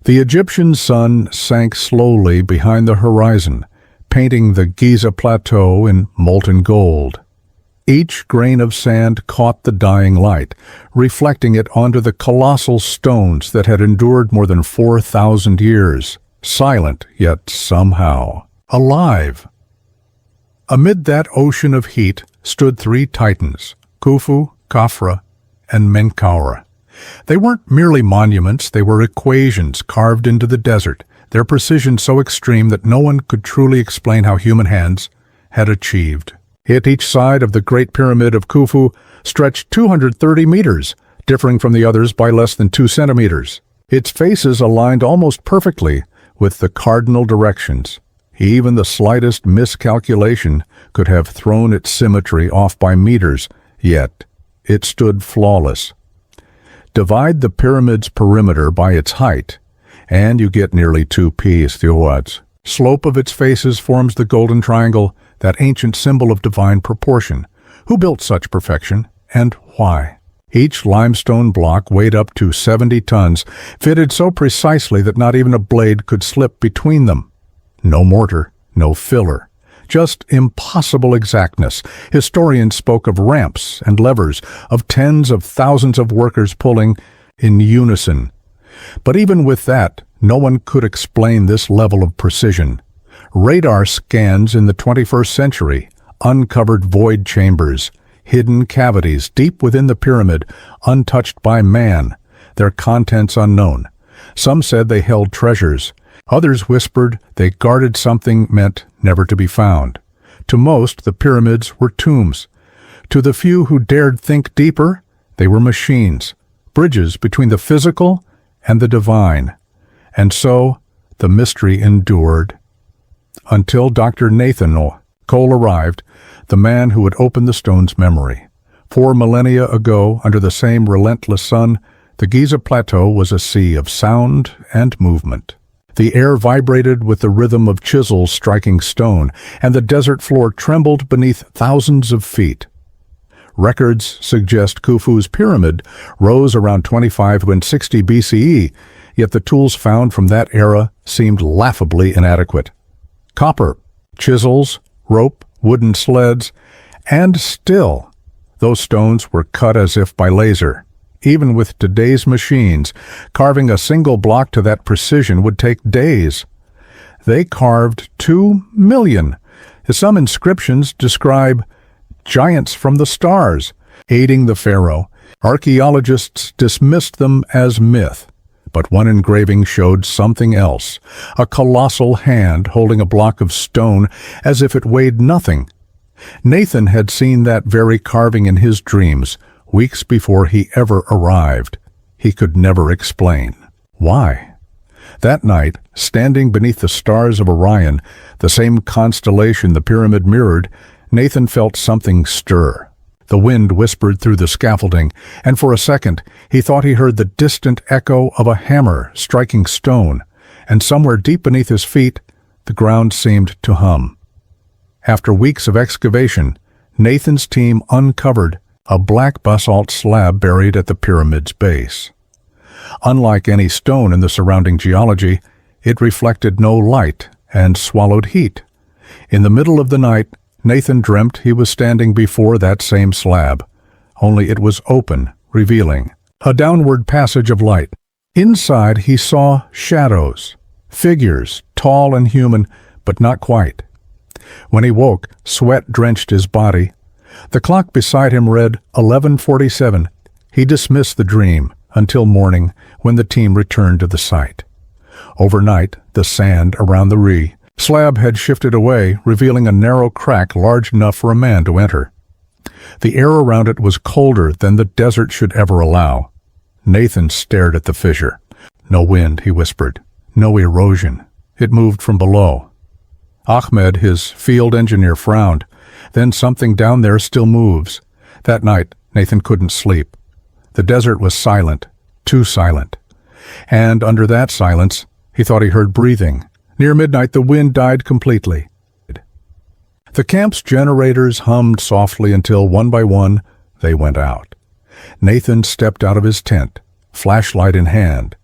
The Egyptian sun sank slowly behind the horizon, painting the Giza plateau in molten gold. Each grain of sand caught the dying light, reflecting it onto the colossal stones that had endured more than 4,000 years, silent yet somehow alive. Amid that ocean of heat stood three titans, Khufu, Khafra, and Menkaura. They weren't merely monuments, they were equations carved into the desert, their precision so extreme that no one could truly explain how human hands had achieved. At each side of the Great Pyramid of Khufu stretched 230 meters, differing from the others by less than 2 centimeters. Its faces aligned almost perfectly with the cardinal directions. Even the slightest miscalculation could have thrown its symmetry off by meters, yet it stood flawless. Divide the pyramid's perimeter by its height, and you get nearly 2 pies theoads. Slope of its faces forms the golden triangle, that ancient symbol of divine proportion. Who built such perfection, and why? Each limestone block weighed up to 70 tons, fitted so precisely that not even a blade could slip between them. No mortar, no filler. Just impossible exactness. Historians spoke of ramps and levers, of tens of thousands of workers pulling in unison. But even with that, no one could explain this level of precision. Radar scans in the 21st century uncovered void chambers, hidden cavities deep within the pyramid, untouched by man, their contents unknown. Some said they held treasures. Others whispered they guarded something meant never to be found. To most, the pyramids were tombs. To the few who dared think deeper, they were machines, bridges between the physical and the divine. And so, the mystery endured. Until Dr. Nathan Cole arrived, the man who had opened the stone's memory. 4 millennia ago, under the same relentless sun, the Giza Plateau was a sea of sound and movement. The air vibrated with the rhythm of chisels striking stone, and the desert floor trembled beneath thousands of feet. Records suggest Khufu's pyramid rose around 2560 BCE, yet the tools found from that era seemed laughably inadequate. Copper, chisels, rope, wooden sleds, and still, those stones were cut as if by laser. Even with today's machines, carving a single block to that precision would take days. They carved 2 million. Some inscriptions describe giants from the stars, aiding the pharaoh. Archaeologists dismissed them as myth. But one engraving showed something else, a colossal hand holding a block of stone as if it weighed nothing. Nathan had seen that very carving in his dreams, weeks before he ever arrived. He could never explain. Why? That night, standing beneath the stars of Orion, the same constellation the pyramid mirrored, Nathan felt something stir. The wind whispered through the scaffolding, and for a second he thought he heard the distant echo of a hammer striking stone, and somewhere deep beneath his feet, the ground seemed to hum. After weeks of excavation, Nathan's team uncovered a black basalt slab buried at the pyramid's base. Unlike any stone in the surrounding geology, it reflected no light and swallowed heat. In the middle of the night, Nathan dreamt he was standing before that same slab, only it was open, revealing a downward passage of light. Inside he saw shadows, figures, tall and human, but not quite. When he woke, sweat drenched his body. The clock beside him read 11:47. He dismissed the dream until morning, when the team returned to the site. Overnight, the sand around the slab had shifted away, revealing a narrow crack large enough for a man to enter. The air around it was colder than the desert should ever allow. Nathan stared at the fissure. "No wind," he whispered. "No erosion. It moved from below." Ahmed, his field engineer, frowned. "Then something down there still moves." That night, Nathan couldn't sleep. The desert was silent, too silent. And under that silence, he thought he heard breathing. Near midnight, the wind died completely. The camp's generators hummed softly until, one by one, they went out. Nathan stepped out of his tent, flashlight in hand.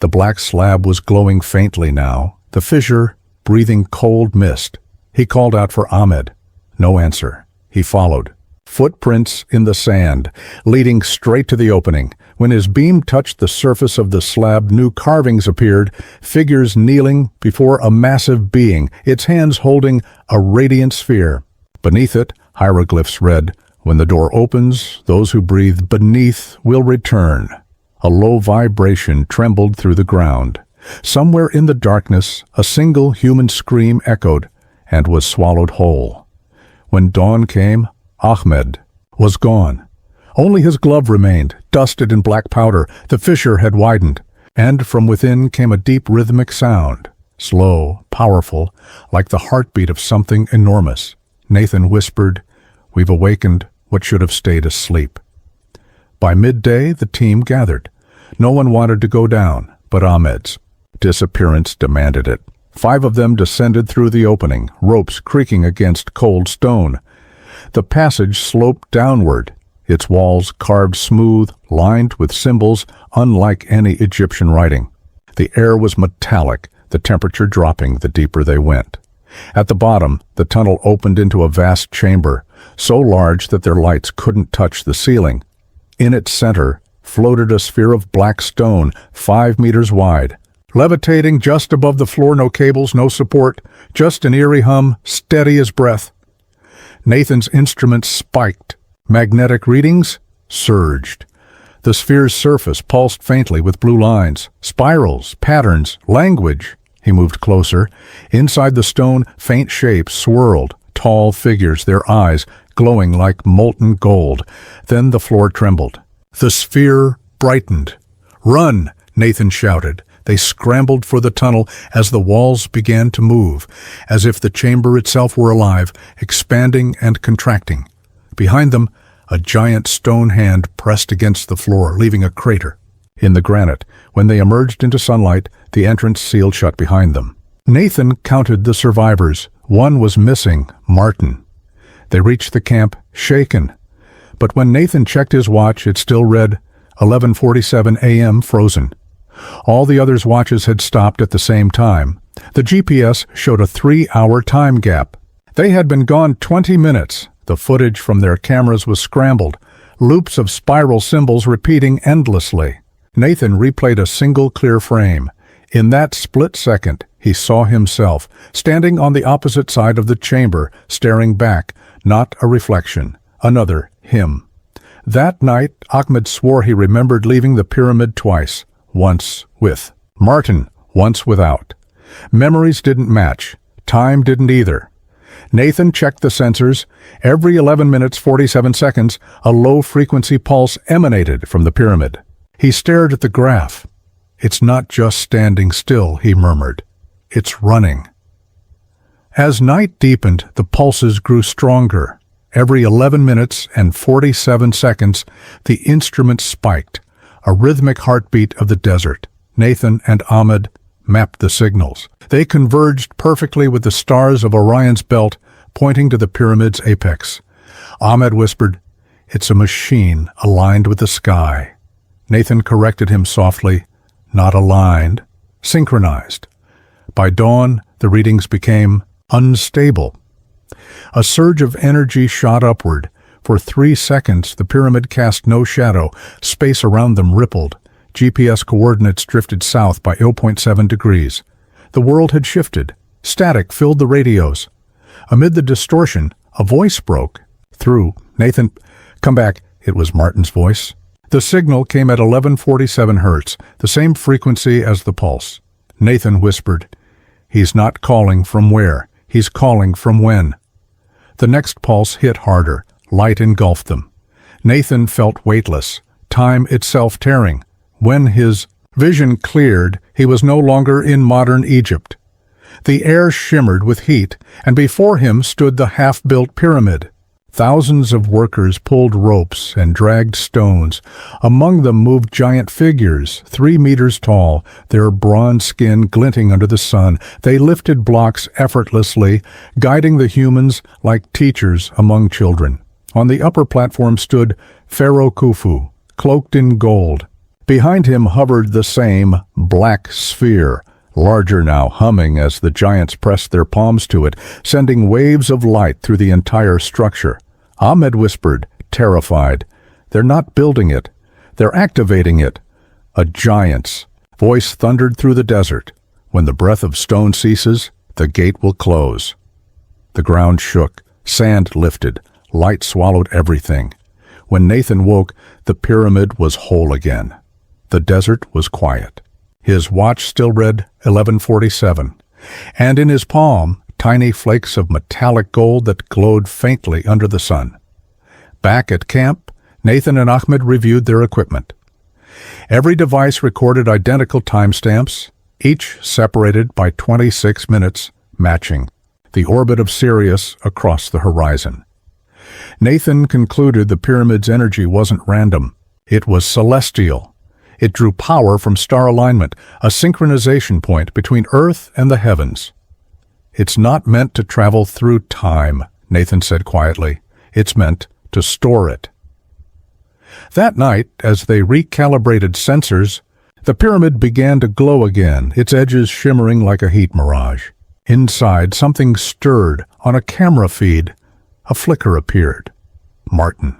The black slab was glowing faintly now, the fissure breathing cold mist. He called out for Ahmed. No answer. He followed. Footprints in the sand, leading straight to the opening. When his beam touched the surface of the slab, new carvings appeared, figures kneeling before a massive being, its hands holding a radiant sphere. Beneath it, hieroglyphs read, "When the door opens, those who breathe beneath will return." A low vibration trembled through the ground. Somewhere in the darkness, a single human scream echoed and was swallowed whole. When dawn came, Ahmed was gone. Only his glove remained, dusted in black powder. The fissure had widened, and from within came a deep rhythmic sound, slow, powerful, like the heartbeat of something enormous. Nathan whispered, "We've awakened what should have stayed asleep." By midday, the team gathered. No one wanted to go down, but Ahmed's disappearance demanded it. 5 of them descended through the opening, ropes creaking against cold stone. The passage sloped downward, its walls carved smooth, lined with symbols unlike any Egyptian writing. The air was metallic, the temperature dropping the deeper they went. At the bottom, the tunnel opened into a vast chamber, so large that their lights couldn't touch the ceiling. In its center floated a sphere of black stone, 5 meters wide. Levitating just above the floor, no cables, no support, just an eerie hum, steady as breath. Nathan's instruments spiked. Magnetic readings surged. The sphere's surface pulsed faintly with blue lines, spirals, patterns, language. He moved closer. Inside the stone, faint shapes swirled, tall figures, their eyes glowing like molten gold. Then the floor trembled. The sphere brightened. "Run!" Nathan shouted. They scrambled for the tunnel as the walls began to move, as if the chamber itself were alive, expanding and contracting. Behind them, a giant stone hand pressed against the floor, leaving a crater in the granite. When they emerged into sunlight, the entrance sealed shut behind them. Nathan counted the survivors. One was missing, Martin. They reached the camp, shaken. But when Nathan checked his watch, it still read 11:47 a.m. frozen. All the others' watches had stopped at the same time. The GPS showed a 3-hour time gap. They had been gone 20 minutes. The footage from their cameras was scrambled, loops of spiral symbols repeating endlessly. Nathan replayed a single clear frame. In that split second, he saw himself, standing on the opposite side of the chamber, staring back, not a reflection, another him. That night, Ahmed swore he remembered leaving the pyramid twice. Once with Martin, once without. Memories didn't match. Time didn't either. Nathan checked the sensors. Every 11 minutes 47 seconds, a low-frequency pulse emanated from the pyramid. He stared at the graph. "It's not just standing still," he murmured. "It's running." As night deepened, the pulses grew stronger. Every 11 minutes and 47 seconds, the instrument spiked. A rhythmic heartbeat of the desert. Nathan and Ahmed mapped the signals. They converged perfectly with the stars of Orion's belt, pointing to the pyramid's apex. Ahmed whispered, "It's a machine aligned with the sky." Nathan corrected him softly, "Not aligned, synchronized." By dawn, the readings became unstable. A surge of energy shot upward. For 3 seconds, the pyramid cast no shadow. Space around them rippled. GPS coordinates drifted south by 0.7 degrees. The world had shifted. Static filled the radios. Amid the distortion, a voice broke through. "Nathan, come back." It was Martin's voice. The signal came at 1147 hertz, the same frequency as the pulse. Nathan whispered, "He's not calling from where. He's calling from when." The next pulse hit harder. Light engulfed them. Nathan felt weightless, time itself tearing. When his vision cleared, he was no longer in modern Egypt. The air shimmered with heat, and before him stood the half-built pyramid. Thousands of workers pulled ropes and dragged stones. Among them moved giant figures, 3 meters tall, their bronze skin glinting under the sun. They lifted blocks effortlessly, guiding the humans like teachers among children. On the upper platform stood Pharaoh Khufu, cloaked in gold. Behind him hovered the same black sphere, larger now, humming as the giants pressed their palms to it, sending waves of light through the entire structure. Ahmed whispered, terrified, "They're not building it. They're activating it." A giant's voice thundered through the desert. "When the breath of stone ceases, the gate will close." The ground shook, sand lifted, light swallowed everything. When Nathan woke, the pyramid was whole again. The desert was quiet. His watch still read 11:47, and in his palm, tiny flakes of metallic gold that glowed faintly under the sun. Back at camp, Nathan and Ahmed reviewed their equipment. Every device recorded identical timestamps, each separated by 26 minutes, matching the orbit of Sirius across the horizon. Nathan concluded the pyramid's energy wasn't random. It was celestial. It drew power from star alignment, a synchronization point between Earth and the heavens. "It's not meant to travel through time," Nathan said quietly. "It's meant to store it." That night, as they recalibrated sensors, the pyramid began to glow again, its edges shimmering like a heat mirage. Inside, something stirred on a camera feed. A flicker appeared. Martin,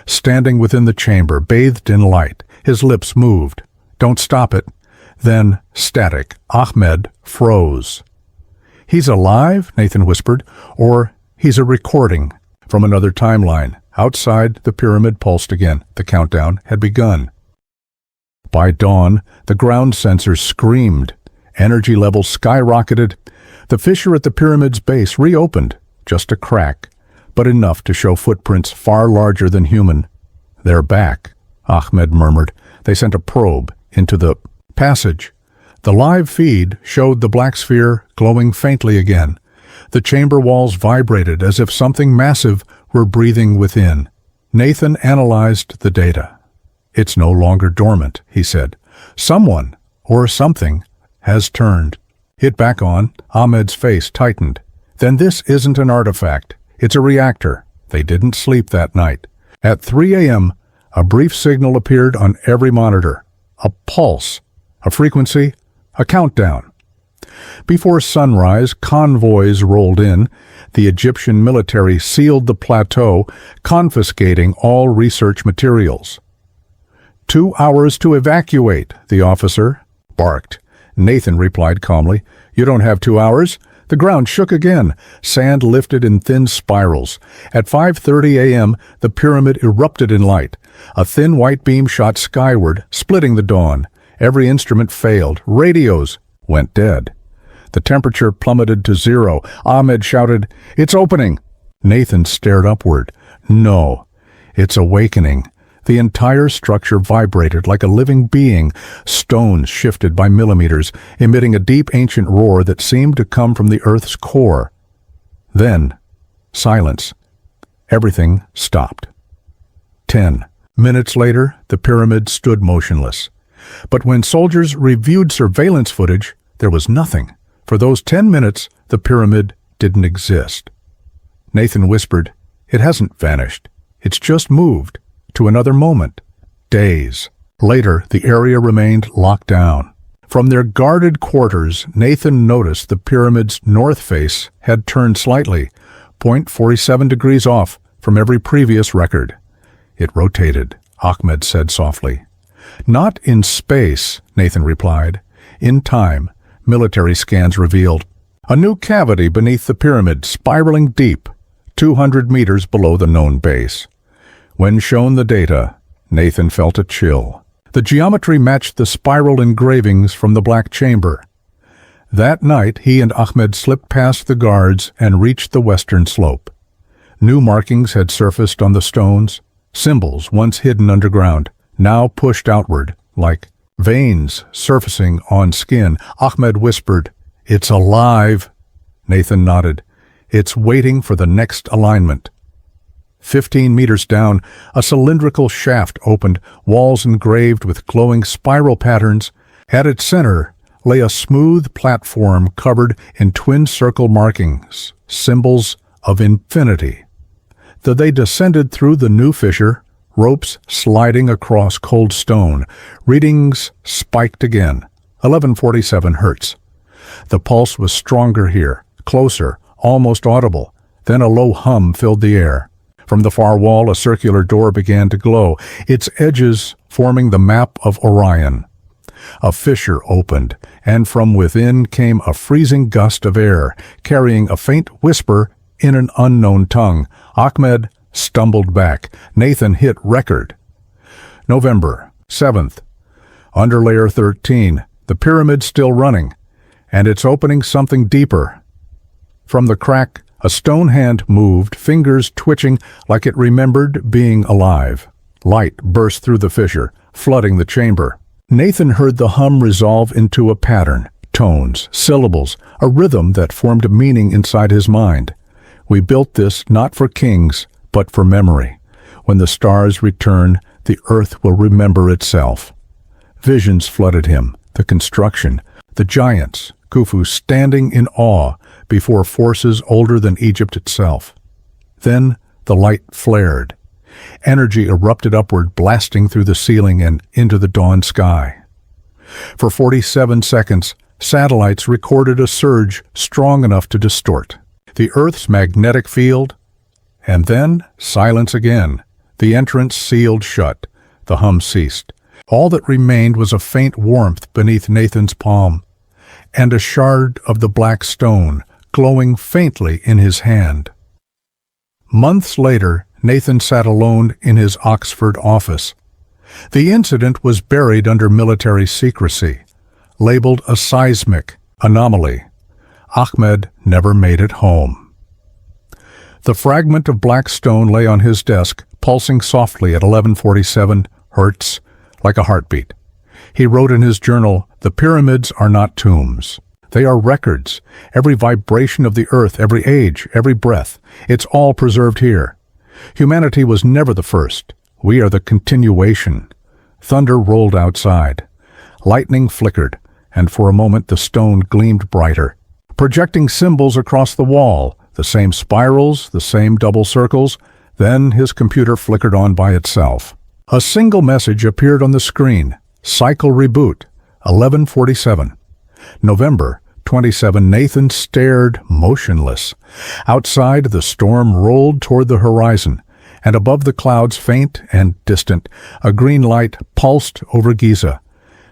standing within the chamber, bathed in light, his lips moved. "Don't stop it." Then, static, Ahmed froze. "He's alive?" Nathan whispered. "Or he's a recording from another timeline." Outside, the pyramid pulsed again. The countdown had begun. By dawn, the ground sensors screamed. Energy levels skyrocketed. The fissure at the pyramid's base reopened, just a crack, but enough to show footprints far larger than human. "They're back," Ahmed murmured. They sent a probe into the passage. The live feed showed the black sphere glowing faintly again. The chamber walls vibrated as if something massive were breathing within. Nathan analyzed the data. "It's no longer dormant," he said. "Someone, or something, has turned." Hit back on, Ahmed's face tightened. "Then this isn't an artifact. It's a reactor." They didn't sleep that night. At 3 a.m., a brief signal appeared on every monitor. A pulse, a frequency, a countdown. Before sunrise, convoys rolled in. The Egyptian military sealed the plateau, confiscating all research materials. 2 hours to evacuate, the officer barked. Nathan replied calmly, "You don't have 2 hours." The ground shook again. Sand lifted in thin spirals. At 5:30 a.m., the pyramid erupted in light. A thin white beam shot skyward, splitting the dawn. Every instrument failed. Radios went dead. The temperature plummeted to 0. Ahmed shouted, "It's opening!" Nathan stared upward. "No, it's awakening." The entire structure vibrated like a living being. Stones shifted by millimeters, emitting a deep ancient roar that seemed to come from the Earth's core. Then, silence. Everything stopped. 10 minutes later, the pyramid stood motionless. But when soldiers reviewed surveillance footage, there was nothing. For those 10 minutes, the pyramid didn't exist. Nathan whispered, "It hasn't vanished. It's just moved to another moment." Days later, the area remained locked down. From their guarded quarters, Nathan noticed the pyramid's north face had turned slightly, 0.47 degrees off from every previous record. "It rotated," Ahmed said softly. "Not in space," Nathan replied. "In time." Military scans revealed a new cavity beneath the pyramid, spiraling deep, 200 meters below the known base. When shown the data, Nathan felt a chill. The geometry matched the spiral engravings from the Black Chamber. That night, he and Ahmed slipped past the guards and reached the western slope. New markings had surfaced on the stones, symbols once hidden underground, now pushed outward, like veins surfacing on skin. Ahmed whispered, "It's alive." Nathan nodded. "It's waiting for the next alignment." 15 meters down, a cylindrical shaft opened, walls engraved with glowing spiral patterns. At its center lay a smooth platform covered in twin circle markings, symbols of infinity. They descended through the new fissure, ropes sliding across cold stone. Readings spiked again. 1147 hertz. The pulse was stronger here, closer, almost audible. Then a low hum filled the air. From the far wall, a circular door began to glow, its edges forming the map of Orion. A fissure opened, and from within came a freezing gust of air, carrying a faint whisper in an unknown tongue. Ahmed stumbled back. Nathan hit record. November 7th. Under layer 13, the pyramid still running, and it's opening something deeper. From the crack, a stone hand moved, fingers twitching like it remembered being alive. Light burst through the fissure, flooding the chamber. Nathan heard the hum resolve into a pattern, tones, syllables, a rhythm that formed a meaning inside his mind. We built this not for kings, but for memory. When the stars return, the earth will remember itself. Visions flooded him, the construction, the giants, Khufu standing in awe before forces older than Egypt itself. Then the light flared. Energy erupted upward, blasting through the ceiling and into the dawn sky. For 47 seconds, satellites recorded a surge strong enough to distort the Earth's magnetic field, and then silence again. The entrance sealed shut. The hum ceased. All that remained was a faint warmth beneath Nathan's palm, and a shard of the black stone glowing faintly in his hand. Months later, Nathan sat alone in his Oxford office. The incident was buried under military secrecy, labeled a seismic anomaly. Ahmed never made it home. The fragment of black stone lay on his desk, pulsing softly at 1147 hertz, like a heartbeat. He wrote in his journal, "The pyramids are not tombs. They are records. Every vibration of the earth, every age, every breath, it's all preserved here. Humanity was never the first. We are the continuation." Thunder rolled outside. Lightning flickered, and for a moment the stone gleamed brighter, projecting symbols across the wall, the same spirals, the same double circles. Then his computer flickered on by itself. A single message appeared on the screen. Cycle reboot, 1147. November 27. Nathan stared motionless. Outside, the storm rolled toward the horizon, and above the clouds, faint and distant, a green light pulsed over Giza.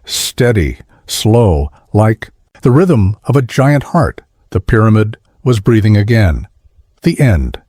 Steady, slow, like the rhythm of a giant heart, the pyramid was breathing again. The end.